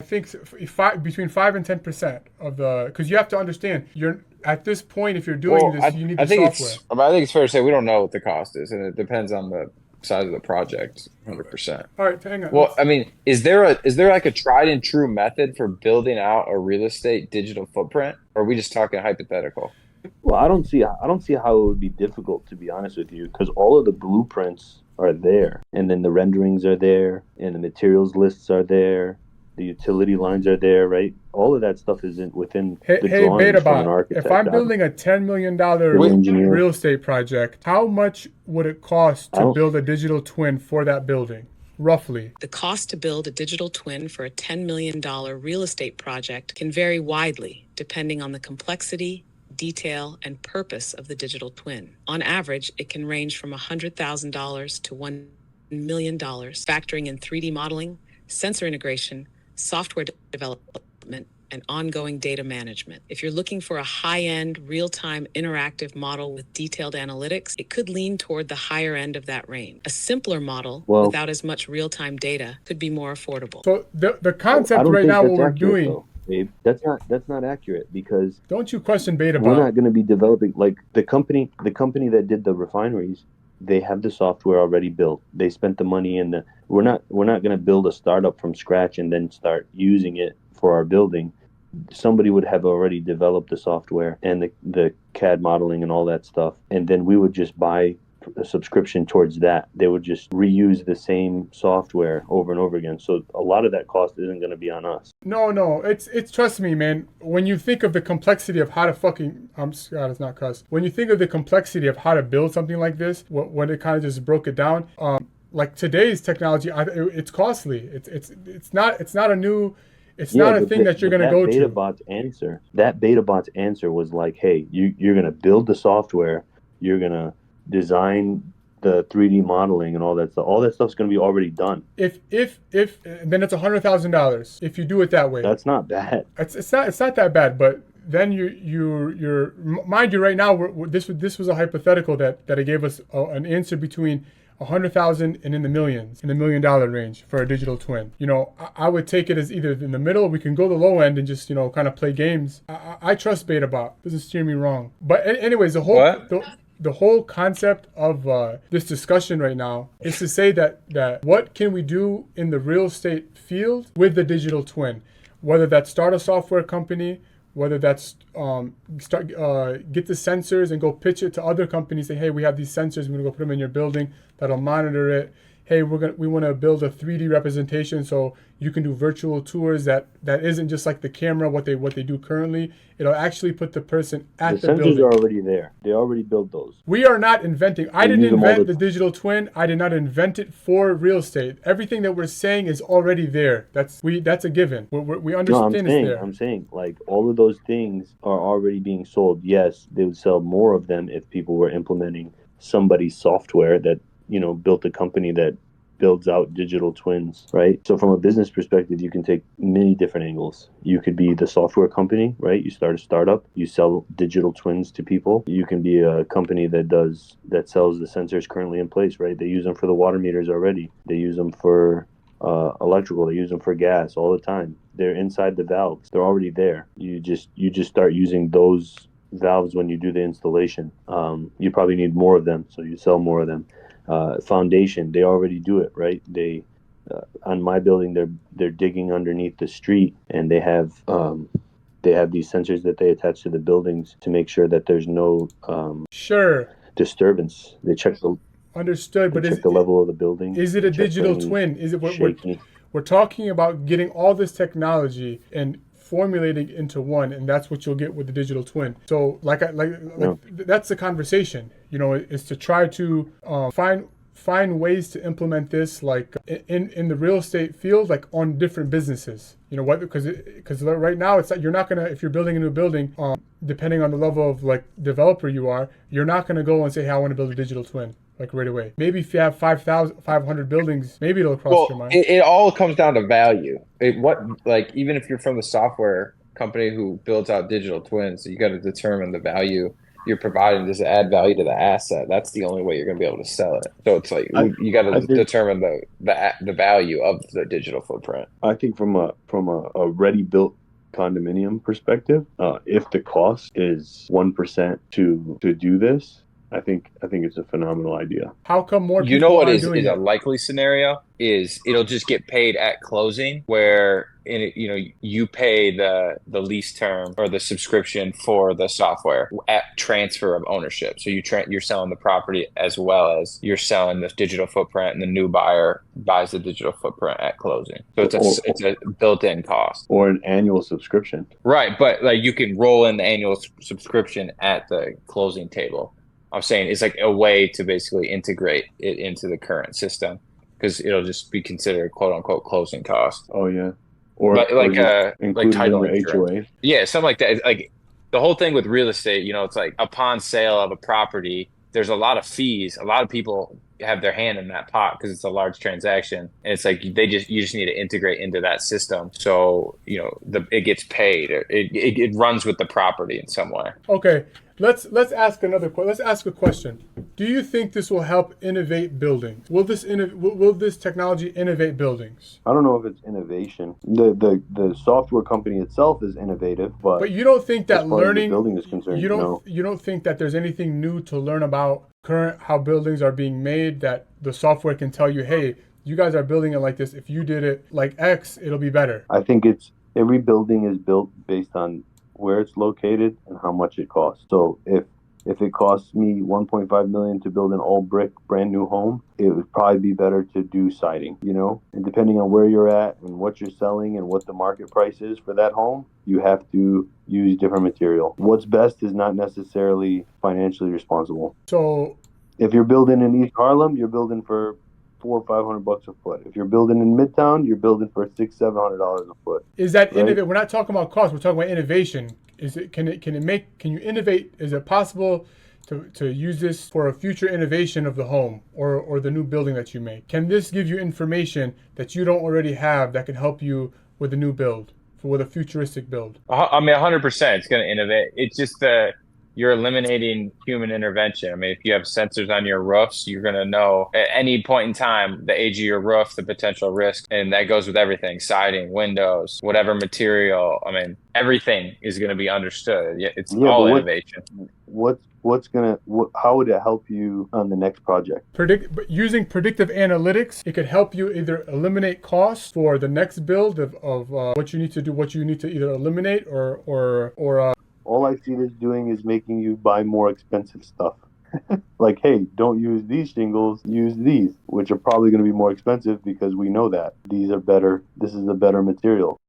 think between 5 and 10% of the, because you have to understand, you're at this point, if you're doing Well, this, you need I the think software. I think it's fair to say we don't know what the cost is, and it depends on the size of the project, 100%. All right, hang on. Well, I mean, is there like a tried and true method for building out a real estate digital footprint, or are we just talking hypothetical? Well, I don't see how it would be difficult, to be honest with you, because all of the blueprints are there, and then the renderings are there, and the materials lists are there, the utility lines are there, right? All of that stuff is within Hey, the hey, drawings from an BetaBot, if architect, I'm building a $10 million civil engineer. real estate project, how much would it cost I to don't. build a digital twin for that building? Roughly. The cost to build a digital twin for a $10 million real estate project can vary widely depending on the complexity, detail, and purpose of the digital twin. On average, it can range from $100,000 to $1 million, factoring in 3D modeling, sensor integration, software development, and ongoing data management. If you're looking for a high-end, real-time interactive model with detailed analytics, it could lean toward the higher end of that range. A simpler model Well, without as much real-time data could be more affordable. So the I concept don't right think now, what that's we're accurate doing, though, Dave. That's not accurate because don't you question we're BetaBot. not going to be developing like the company that did the refineries. They have the software already built. They spent the money in the. We're not going to build a startup from scratch and then start using it for our building. Somebody would have already developed the software and the CAD modeling and all that stuff, and then we would just buy a subscription towards that. They would just reuse the same software over and over again. So a lot of that cost isn't going to be on us. No, it's trust me, man. When you think of the complexity of how to fucking, God, it's not cuss. When you think of the complexity of how to build something like this, when it kind of just broke it down, like today's technology, it's costly. It's not a new. It's Yeah, not a thing that you're gonna go to. That BetaBot's answer was like, hey, you're going to build the software, you're going to design the 3D modeling and all that stuff. All that stuff's going to be already done. If then it's $100,000 if you do it that way. That's not bad. It's not that bad, but then you're mind you, right now this was a hypothetical that it gave us an answer between 100,000 and in the millions, in the $1 million range for a digital twin. I would take it as either in the middle. We can go the low end and just kind of play games. I trust BetaBot. Doesn't steer me wrong. But anyways, What? The whole concept of this discussion right now is to say that what can we do in the real estate field with the digital twin, whether that's start a software company, whether that's get the sensors and go pitch it to other companies. Say, hey, we have these sensors. We're gonna go put them in your building that'll monitor it. Hey, we want to build a 3D representation so you can do virtual tours that isn't just like the camera what they do currently. It'll actually put the person at the sensors building. are already there. They already built those. We are not inventing. I They didn't use them all invent the the digital twin. I did not invent it for real estate. Everything that we're saying is already there. That's a given. We No, understand it's there. I'm saying, like all of those things are already being sold. Yes, they would sell more of them if people were implementing somebody's software that built a company that builds out digital twins, right? So from a business perspective, you can take many different angles. You could be the software company, right? You start a startup, you sell digital twins to people. You can be a company that sells the sensors currently in place, right? They use them for the water meters already. They use them for electrical. They use them for gas all the time. They're inside the valves. They're already there. You just start using those valves when you do the installation. You probably need more of them, so you sell more of them. Foundation, they already do it, right? They on my building, they're digging underneath the street, and they have these sensors that they attach to the buildings to make sure that there's no Sure. disturbance. They check the Understood, but check the level of the building. is it a They check for digital any twin? Is it shaking. we're talking about getting all this technology and formulating into one, and that's what you'll get with the digital twin. So that's the conversation. Is to try to find ways to implement this, like in the real estate field, like on different businesses. Because right now it's like you're not gonna, if you're building a new building, depending on the level of like developer you are, you're not gonna go and say, hey, I want to build a digital twin like right away. Maybe if you have 500 buildings, maybe it'll cross your mind. It all comes down to value. Even if you're from the software company who builds out digital twins, you got to determine the value you're providing does it add value to the asset? That's the only way you're going to be able to sell it. So it's like I, you got I to think determine the value of the digital footprint. I think from a ready built condominium perspective, if the cost is 1% to do this, I think it's a phenomenal idea. How come more You know people what aren't is doing a it? likely scenario is it'll just get paid at closing, where you pay the lease term or the subscription for the software at transfer of ownership. So you're selling the property as well as you're selling the digital footprint, and the new buyer buys the digital footprint at closing. So Or it's a built-in cost. or an annual subscription. Right, but like you can roll in the annual subscription at the closing table. I'm saying it's like a way to basically integrate it into the current system because it'll just be considered quote unquote closing cost. Oh yeah, But or just like included in title your insurance. HOA. Yeah, something like that. Like the whole thing with real estate, it's like upon sale of a property, there's a lot of fees. A lot of people have their hand in that pot because it's a large transaction. And it's like you just need to integrate into that system. So, it gets paid. It runs with the property in some way. Okay, let's ask let's ask a question. Do you think this will help innovate buildings? Will this technology innovate buildings? I don't know if it's innovation. The software company itself is innovative, but But you don't think as that far as the learning building is concerned, no. you don't think that there's anything new to learn about current how buildings are being made, that the software can tell you, hey, you guys are building it like this. If you did it like X, it'll be better. I think it's every building is built based on where it's located and how much it costs. So if it costs me 1.5 million to build an all brick brand new home, it would probably be better to do siding, And depending on where you're at and what you're selling and what the market price is for that home, you have to use different material. What's best is not necessarily financially responsible. So If you're building in East Harlem, you're building for $400 or $500 a foot. If you're building in Midtown, you're building for $600-700 a foot. is that Right. innovate? We're not talking about cost. We're talking about innovation. Can you innovate? Is it possible to use this for a future innovation of the home or the new building that you make? Can this give you information that you don't already have that can help you with a new build, with a futuristic build? I mean, 100%, it's going to innovate. It's just you're eliminating human intervention. I mean, if you have sensors on your roofs, you're going to know at any point in time the age of your roof, the potential risk, and that goes with everything: siding, windows, whatever material. I mean, everything is going to be understood. It's all innovation. How would it help you on the next project? But using predictive analytics, it could help you either eliminate costs for the next build of what you need to do, what you need to either eliminate or All I see this doing is making you buy more expensive stuff. Like, hey, don't use these shingles, use these, which are probably going to be more expensive because we know that these are better. This is a better material.